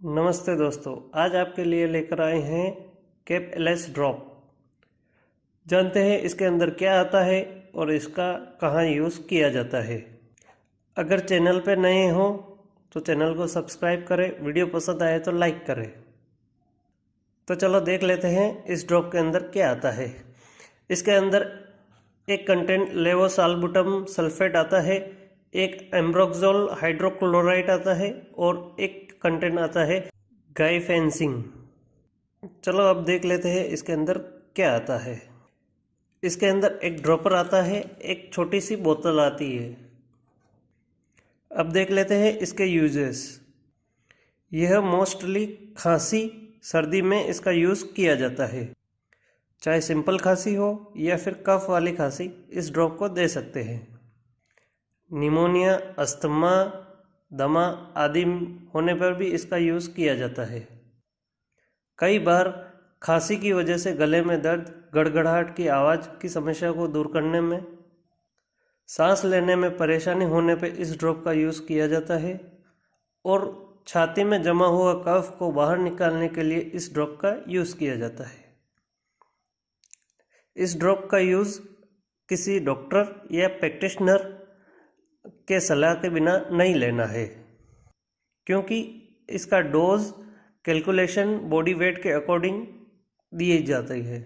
नमस्ते दोस्तों, आज आपके लिए लेकर आए हैं कैप एलएस ड्रॉप। जानते हैं इसके अंदर क्या आता है और इसका कहाँ यूज़ किया जाता है। अगर चैनल पर नए हो तो चैनल को सब्सक्राइब करें, वीडियो पसंद आए तो लाइक करें। तो चलो देख लेते हैं इस ड्रॉप के अंदर क्या आता है। इसके अंदर एक कंटेंट लेवोसाल्बुटम सल्फेट आता है, एक एम्ब्रोक्सोल हाइड्रोक्लोराइड आता है और एक कंटेंट आता है गाइफेंसिंग। चलो अब देख लेते हैं इसके अंदर क्या आता है। इसके अंदर एक ड्रॉपर आता है, एक छोटी सी बोतल आती है। अब देख लेते हैं इसके यूजेस। यह मोस्टली खांसी सर्दी में इसका यूज़ किया जाता है। चाहे सिंपल खांसी हो या फिर कफ वाली खांसी, इस ड्रॉप को दे सकते हैं। निमोनिया, अस्थमा, दमा आदि होने पर भी इसका यूज़ किया जाता है। कई बार खांसी की वजह से गले में दर्द, गड़गड़ाहट की आवाज़ की समस्या को दूर करने में, सांस लेने में परेशानी होने पर इस ड्रॉप का यूज़ किया जाता है और छाती में जमा हुआ कफ को बाहर निकालने के लिए इस ड्रॉप का यूज़ किया जाता है। इस ड्रॉप का यूज़ किसी डॉक्टर या प्रैक्टिशनर के सलाह के बिना नहीं लेना है, क्योंकि इसका डोज कैलकुलेशन बॉडी वेट के अकॉर्डिंग दी जाती है।